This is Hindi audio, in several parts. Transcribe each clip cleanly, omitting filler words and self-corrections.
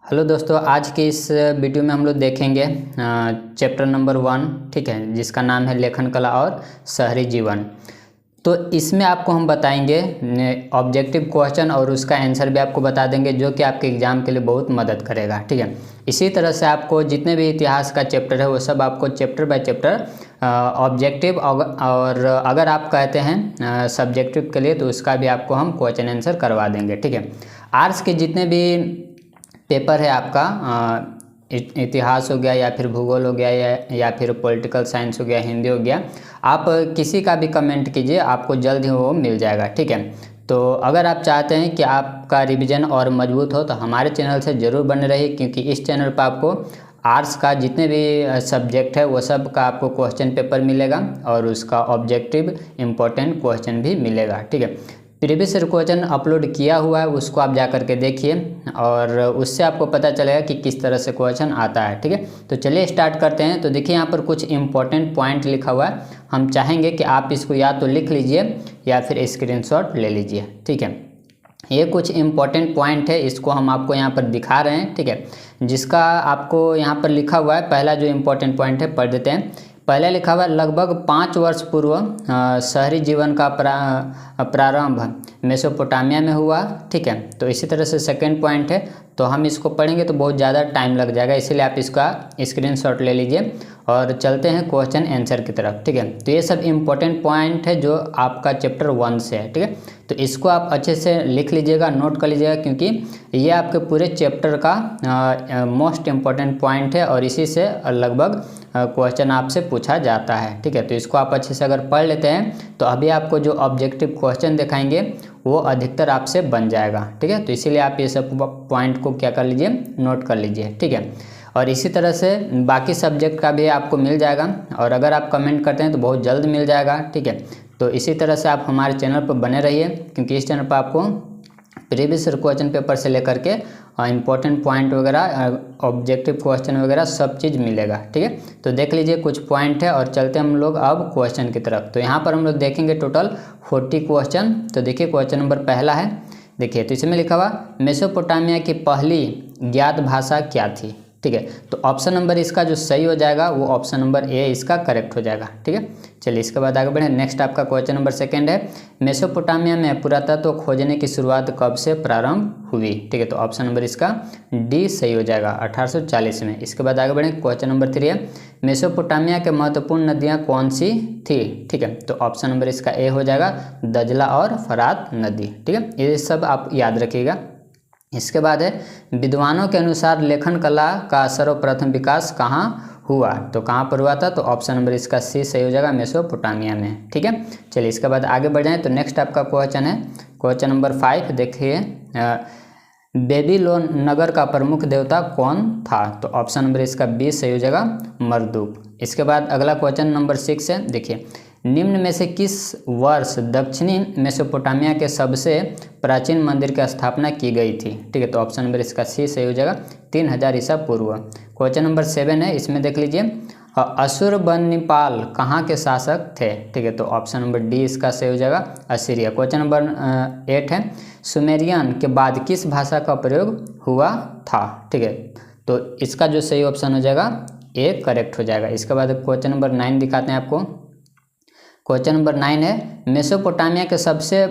हेलो दोस्तों, आज के इस वीडियो में हम लोग देखेंगे चैप्टर नंबर 1, ठीक है, जिसका नाम है लेखन कला और शहरी जीवन। तो इसमें आपको हम बताएंगे ऑब्जेक्टिव क्वेश्चन और उसका आंसर भी आपको बता देंगे, जो कि आपके एग्जाम के लिए बहुत मदद करेगा, ठीक है। इसी तरह से आपको जितने भी इतिहास का चैप्टर है वो सब आपको चैप्टर बाय चैप्टर ऑब्जेक्टिव और अगर आप कहते हैं सब्जेक्टिव के लिए तो उसका भी आपको हम क्वेश्चन आंसर करवा देंगे, ठीक है। आर्ट्स के जितने भी पेपर है आपका इतिहास हो गया या फिर भूगोल हो गया या फिर पॉलिटिकल साइंस हो गया, हिंदी हो गया, आप किसी का भी कमेंट कीजिए, आपको जल्द ही वो मिल जाएगा, ठीक है। तो अगर आप चाहते हैं कि आपका रिवीजन और मजबूत हो तो हमारे चैनल से ज़रूर बने रहिए, क्योंकि इस चैनल पर आपको आर्ट्स का जितने भी सब्जेक्ट है वो सब का आपको क्वेश्चन पेपर मिलेगा और उसका ऑब्जेक्टिव इम्पोर्टेंट क्वेश्चन भी मिलेगा, ठीक है। प्रीवियस क्वेश्चन अपलोड किया हुआ है, उसको आप जा करके देखिए और उससे आपको पता चलेगा कि किस तरह से क्वेश्चन आता है, ठीक है। तो चलिए स्टार्ट करते हैं। तो देखिए यहाँ पर कुछ इंपॉर्टेंट पॉइंट लिखा हुआ है, हम चाहेंगे कि आप इसको या तो लिख लीजिए या फिर स्क्रीनशॉट ले लीजिए, ठीक है। ये कुछ इंपॉर्टेंट पॉइंट है, इसको हम आपको यहाँ पर दिखा रहे हैं, ठीक है, जिसका आपको यहाँ पर लिखा हुआ है। पहला जो इंपॉर्टेंट पॉइंट है पढ़ देते हैं। पहले लिखा हुआ है लगभग 5 वर्ष पूर्व शहरी जीवन का प्रारंभ मेसोपोटामिया में हुआ, ठीक है। तो इसी तरह से सेकंड पॉइंट है, तो हम इसको पढ़ेंगे तो बहुत ज़्यादा टाइम लग जाएगा, इसीलिए आप इसका स्क्रीनशॉट ले लीजिए और चलते हैं क्वेश्चन आंसर की तरफ, ठीक है। तो ये सब इंपॉर्टेंट पॉइंट है जो आपका चैप्टर 1 से है, ठीक है। तो इसको आप अच्छे से लिख लीजिएगा, नोट कर लीजिएगा, क्योंकि ये आपके पूरे चैप्टर का मोस्ट इम्पॉर्टेंट पॉइंट है और इसी से लगभग क्वेश्चन आपसे पूछा जाता है, ठीक है। तो इसको आप अच्छे से अगर पढ़ लेते हैं तो अभी आपको जो ऑब्जेक्टिव क्वेश्चन दिखाएंगे वो अधिकतर आपसे बन जाएगा, ठीक है। तो इसीलिए आप ये सब पॉइंट को क्या कर लीजिए, नोट कर लीजिए, ठीक है। और इसी तरह से बाकी सब्जेक्ट का भी आपको मिल जाएगा और अगर आप कमेंट करते हैं तो बहुत जल्द मिल जाएगा, ठीक है। तो इसी तरह से आप हमारे चैनल पर बने रहिए, क्योंकि इस चैनल पर आपको प्रीवियस क्वेश्चन पेपर से लेकर के इंपॉर्टेंट पॉइंट वगैरह, ऑब्जेक्टिव क्वेश्चन वगैरह सब चीज़ मिलेगा, ठीक है। तो देख लीजिए कुछ पॉइंट है और चलते हम लोग अब क्वेश्चन की तरफ। तो यहाँ पर हम लोग देखेंगे टोटल 40 क्वेश्चन। तो देखिए क्वेश्चन नंबर पहला है, देखिए तो इसमें लिखा हुआ मेसोपोटामिया की पहली ज्ञात भाषा क्या थी, ठीक है। तो ऑप्शन नंबर इसका जो सही हो जाएगा वो ऑप्शन नंबर ए इसका करेक्ट हो जाएगा, ठीक है। चलिए इसके बाद आगे बढ़े। नेक्स्ट आपका क्वेश्चन नंबर सेकंड है, मेसोपोटामिया में पुरातत्व खोजने की शुरुआत कब से प्रारंभ हुई, ठीक है। तो ऑप्शन नंबर इसका डी सही हो जाएगा, 1840 में। इसके बाद आगे बढ़े। क्वेश्चन नंबर 3 है, मेसोपोटामिया के महत्वपूर्ण नदियाँ कौन सी थी, ठीक है। तो ऑप्शन नंबर इसका ए हो जाएगा, दजला और फरात नदी, ठीक है। ये सब आप याद रखिएगा। इसके बाद है, विद्वानों के अनुसार लेखन कला का सर्वप्रथम विकास कहाँ हुआ, तो कहाँ पर हुआ था, तो ऑप्शन नंबर इसका सी सही हो जाएगा, मेसोपोटामिया में, ठीक है। चलिए इसके बाद आगे बढ़ जाएं। तो नेक्स्ट आपका क्वेश्चन है क्वेश्चन नंबर 5, देखिए बेबीलोन नगर का प्रमुख देवता कौन था, तो ऑप्शन नंबर इसका बी सही हो जाएगा, मरदुक। इसके बाद अगला क्वेश्चन नंबर 6 है, देखिए निम्न में से किस वर्ष दक्षिणी मेसोपोटामिया के सबसे प्राचीन मंदिर की स्थापना की गई थी, ठीक है। तो ऑप्शन नंबर इसका सी सही हो जाएगा, 3000 ईसा पूर्व। क्वेश्चन नंबर 7 है, इसमें देख लीजिए अशुरबनिपाल कहाँ के शासक थे, ठीक है। तो ऑप्शन नंबर डी इसका सही हो जाएगा, असीरिया। क्वेश्चन नंबर 8 है, सुमेरियन के बाद किस भाषा का प्रयोग हुआ था, ठीक है। तो इसका जो सही ऑप्शन हो जाएगा ए करेक्ट हो जाएगा। इसके बाद क्वेश्चन नंबर 9 दिखाते हैं आपको। क्वेश्चन नंबर 9 है, मेसोपोटामिया के सबसे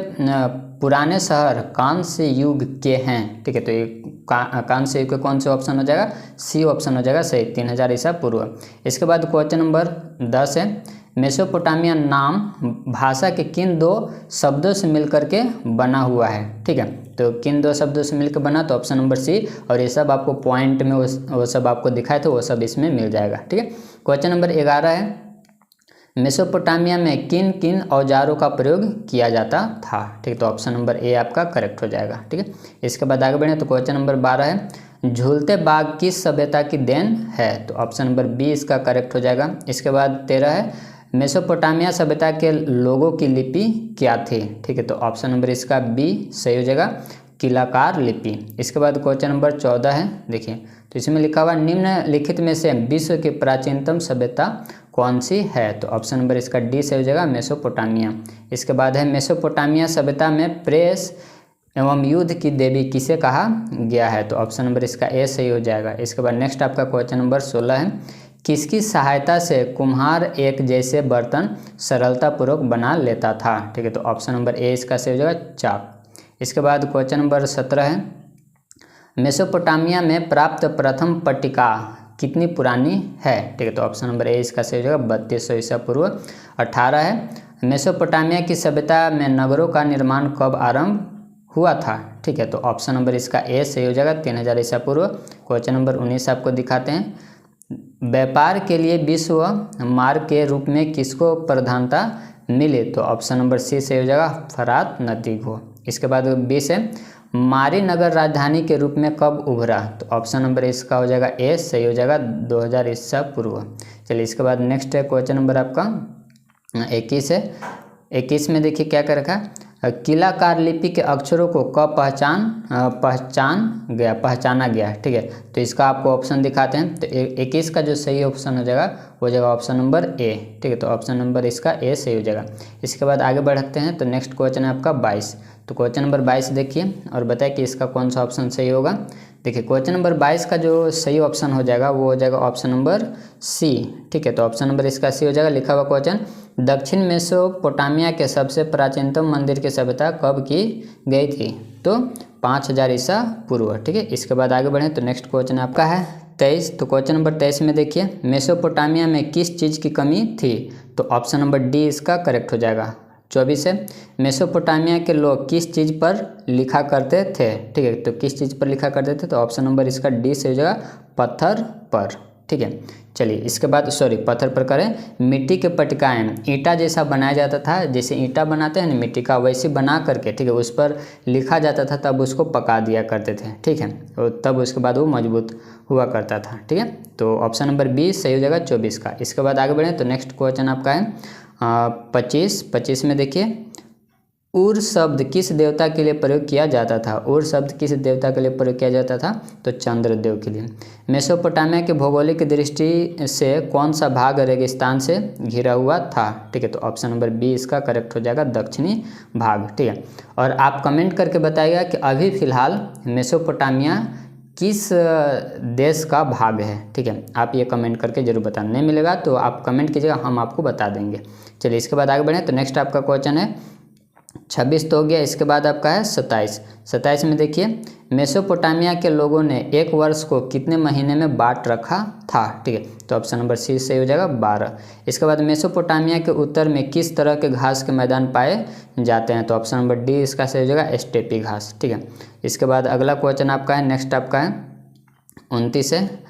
पुराने शहर कौन से युग के हैं, ठीक है। तो ये कौन से युग के कौन से ऑप्शन हो जाएगा, सी ऑप्शन हो जाएगा सही, 3000 ईसा पूर्व। इसके बाद क्वेश्चन नंबर 10 है, मेसोपोटामिया नाम भाषा के किन 2 शब्दों से मिलकर के बना हुआ है, ठीक है। तो किन 2 शब्दों से मिलकर बना, तो ऑप्शन नंबर सी, और ये सब आपको पॉइंट में वो सब आपको दिखाए थे वो सब इसमें मिल जाएगा, ठीक है। क्वेश्चन नंबर 11 है, मेसोपोटामिया में किन किन औजारों का प्रयोग किया जाता था, ठीक है। तो ऑप्शन नंबर ए आपका करेक्ट हो जाएगा, ठीक है। इसके बाद आगे बढ़े। तो क्वेश्चन नंबर 12 है, झूलते बाग किस सभ्यता की देन है, तो ऑप्शन नंबर बी इसका करेक्ट हो जाएगा। इसके बाद 13 है, मेसोपोटामिया सभ्यता के लोगों की लिपि क्या थी, ठीक है। तो ऑप्शन नंबर इसका बी सही हो जाएगा, किलाकार लिपि। इसके बाद क्वेश्चन नंबर 14 है, देखिए तो इसमें लिखा हुआ निम्नलिखित में से विश्व की प्राचीनतम सभ्यता कौन सी है, तो ऑप्शन नंबर इसका डी सही हो जाएगा, मेसोपोटामिया। इसके बाद है, मेसोपोटामिया सभ्यता में प्रेस एवं युद्ध की देवी किसे कहा गया है? तो ऑप्शन नंबर इसका ए सही हो जाएगा। इसके बाद नेक्स्ट आपका क्वेश्चन नंबर 16 है, किसकी सहायता से कुम्हार एक जैसे बर्तन सरलतापूर्वक बना लेता था? ठीक है, तो ऑप्शन नंबर ए इसका सही हो जाएगा, चाक। इसके बाद क्वेश्चन नंबर 17 है, मेसोपोटामिया में प्राप्त प्रथम पट्टिका कितनी पुरानी है? ठीक है, तो ऑप्शन नंबर ए इसका सही हो जाएगा, 3200 ईसा पूर्व। 18 है, मेसोपोटामिया की सभ्यता में नगरों का निर्माण कब आरंभ हुआ था? ठीक है, तो ऑप्शन नंबर इसका ए सही हो जाएगा, 3000 ईसा पूर्व। क्वेश्चन नंबर 19 आपको दिखाते हैं, व्यापार के लिए विश्व मार्ग के रूप में किसको प्रधानता मिली? तो ऑप्शन नंबर सी सही हो जाएगा, फरात नदी को। इसके बाद 20 है, मारी नगर राजधानी के रूप में कब उभरा? तो ऑप्शन नंबर इसका हो जाएगा ए सही हो जाएगा, 2000 ईसा पूर्व। चलिए इसके बाद नेक्स्ट है क्वेश्चन नंबर आपका 21 है। 21 में देखिए क्या कर रखा है, किलाकार लिपि के अक्षरों को कब पहचाना गया। ठीक है, तो इसका आपको ऑप्शन दिखाते हैं। तो 21 का जो सही ऑप्शन हो जाएगा वो जाएगा ऑप्शन नंबर ए। ठीक है, तो ऑप्शन नंबर इसका ए सही हो जाएगा। इसके बाद आगे बढ़ते हैं, तो नेक्स्ट क्वेश्चन है आपका 22। तो क्वेश्चन नंबर 22 देखिए और बताए कि इसका कौन सा ऑप्शन सही होगा। देखिए क्वेश्चन नंबर 22 का जो सही ऑप्शन हो जाएगा वो हो जाएगा ऑप्शन नंबर सी। ठीक है, तो ऑप्शन नंबर इसका सी हो जाएगा। लिखा हुआ क्वेश्चन, दक्षिण मेसोपोटामिया के सबसे प्राचीनतम मंदिर की सभ्यता कब की गई थी? तो 5000 ईसा पूर्व। ठीक है, इसके बाद आगे बढ़ें तो नेक्स्ट क्वेश्चन आपका है 23। तो क्वेश्चन नंबर 23 में देखिए, मेसोपोटामिया में किस चीज़ की कमी थी? तो ऑप्शन नंबर डी इसका करेक्ट हो जाएगा। 24 है, मेसोपोटामिया के लोग किस चीज़ पर लिखा करते थे? ठीक है, तो किस चीज़ पर लिखा करते थे? तो ऑप्शन नंबर इसका डी से हो जाएगा, पत्थर पर। ठीक है, चलिए इसके बाद पत्थर पर करें। मिट्टी के पटकाएँ ईंटा जैसा बनाया जाता था, जैसे ईंटा बनाते हैं ना मिट्टी का, वैसे बना करके ठीक है उस पर लिखा जाता था, तब उसको पका दिया करते थे। ठीक है, और तब उसके बाद वो मजबूत हुआ करता था। ठीक है, तो ऑप्शन नंबर बी सही हो जाएगा 24 का। इसके बाद आगे बढ़ें तो नेक्स्ट क्वेश्चन आपका है 25 में देखिए, उर शब्द किस देवता के लिए प्रयोग किया जाता था? उर शब्द किस देवता के लिए प्रयोग किया जाता था? तो चंद्रदेव के लिए। मेसोपोटामिया के भौगोलिक दृष्टि से कौन सा भाग रेगिस्तान से घिरा हुआ था? ठीक है, तो ऑप्शन नंबर बी इसका करेक्ट हो जाएगा, दक्षिणी भाग। ठीक है, और आप कमेंट करके बताइएगा कि अभी फ़िलहाल मेसोपोटामिया किस देश का भाग है। ठीक है, आप ये कमेंट करके जरूर बताना, नहीं मिलेगा तो आप कमेंट कीजिएगा, हम आपको बता देंगे। चलिए इसके बाद आगे बढ़ें तो नेक्स्ट आपका क्वेश्चन है 26 तो हो गया। इसके बाद आपका है 27 में देखिए, मेसोपोटामिया के लोगों ने एक वर्ष को कितने महीने में बांट रखा था? ठीक है, तो ऑप्शन नंबर सी सही हो जाएगा, 12। इसके बाद मेसोपोटामिया के उत्तर में किस तरह के घास के मैदान पाए जाते हैं? तो ऑप्शन नंबर डी इसका सही हो जाएगा, स्टेपी घास। ठीक है, इसके बाद अगला क्वेश्चन आपका है नेक्स्ट आपका है 29 है,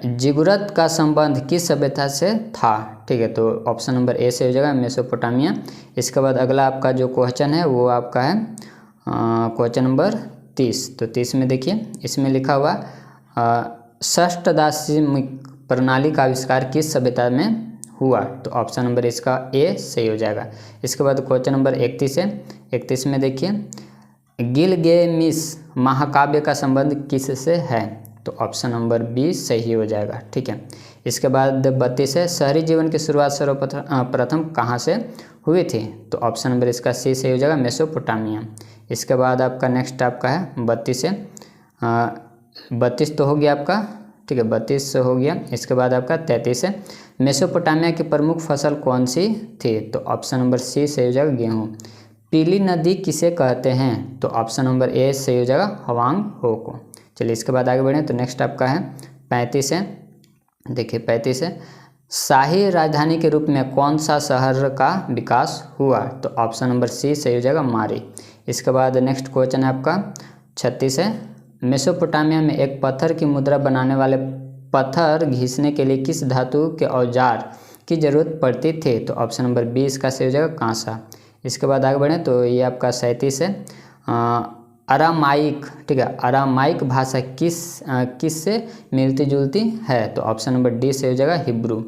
जिगुरत का संबंध किस सभ्यता से था? ठीक है, तो ऑप्शन नंबर ए से हो जाएगा, मेसोपोटामिया। इसके बाद अगला आपका जो क्वेश्चन है वो आपका है क्वेश्चन नंबर 30। तो 30 में देखिए इसमें लिखा हुआ षष्ठदासी प्रणाली का आविष्कार किस सभ्यता में हुआ? तो ऑप्शन नंबर इसका ए सही हो जाएगा। इसके बाद क्वेश्चन नंबर 31 है। 31 में देखिए, गिलगेमिस महाकाव्य का संबंध किससे है? तो ऑप्शन नंबर बी सही हो जाएगा। ठीक है, इसके बाद 32 है, शहरी जीवन की शुरुआत सर्वप्रथम कहाँ से हुई थी? तो ऑप्शन नंबर इसका सी सही हो जाएगा, मेसोपोटामिया। इसके बाद आपका नेक्स्ट आपका है 32 है, 32 तो हो गया आपका। ठीक है, 32 हो गया। इसके बाद आपका 33 है, मेसोपोटामिया की प्रमुख फसल कौन सी थी? तो ऑप्शन नंबर सी सही हो जाएगा, गेहूँ। पीली नदी किसे कहते हैं? तो ऑप्शन नंबर ए सही हो जाएगा, हवांग हो को। चलिए इसके बाद आगे बढ़ें तो नेक्स्ट आपका है 35 है। देखिए 35 है, शाही राजधानी के रूप में कौन सा शहर का विकास हुआ? तो ऑप्शन नंबर सी सही हो जाएगा, मारी। इसके बाद नेक्स्ट क्वेश्चन है आपका 36 है, मेसोपोटामिया में एक पत्थर की मुद्रा बनाने वाले पत्थर घिसने के लिए किस धातु के औजार की जरूरत पड़ती थी? तो ऑप्शन नंबर बी इसका सही हो जाएगा, कांसा। इसके बाद आगे बढ़ें तो ये आपका 37 है, अरामाइक। ठीक है, अरामाइक भाषा किस से मिलती जुलती है? तो ऑप्शन नंबर डी से हो जाएगा, हिब्रू।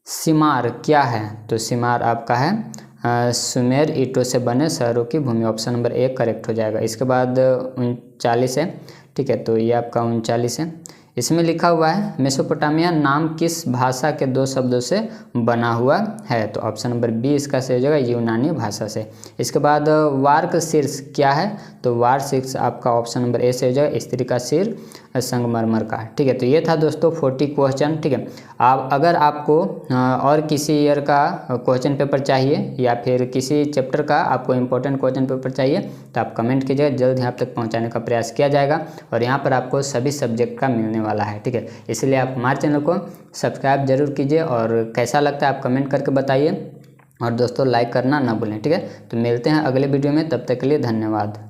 सिमार क्या है? तो सिमार आपका है सुमेर ईंटों से बने शहरों की भूमि। ऑप्शन नंबर ए करेक्ट हो जाएगा। इसके बाद 39 है। ठीक है, तो ये आपका 39 है। इसमें लिखा हुआ है मेसोपोटामिया नाम किस भाषा के 2 शब्दों से बना हुआ है, तो ऑप्शन नंबर बी इसका सही हो जाएगा, यूनानी भाषा से। इसके बाद वार्क शीर्ष क्या है, तो वार्क शीर्ष आपका ऑप्शन नंबर ए से हो जाएगा, स्त्री का सिर संगमरमर का। ठीक है, तो ये था दोस्तों 40 क्वेश्चन। ठीक है, आप अगर आपको और किसी ईयर का क्वेश्चन पेपर चाहिए या फिर किसी चैप्टर का आपको इम्पोर्टेंट क्वेश्चन पेपर चाहिए तो आप कमेंट कीजिएगा, जल्द ही आप तक पहुंचाने का प्रयास किया जाएगा। और यहाँ पर आपको सभी सब्जेक्ट का मिलने वाला है। ठीक है, इसलिए आप हमारे चैनल को सब्सक्राइब जरूर कीजिए और कैसा लगता है आप कमेंट करके बताइए और दोस्तों लाइक करना ना भूलें। ठीक है, तो मिलते हैं अगले वीडियो में, तब तक के लिए धन्यवाद।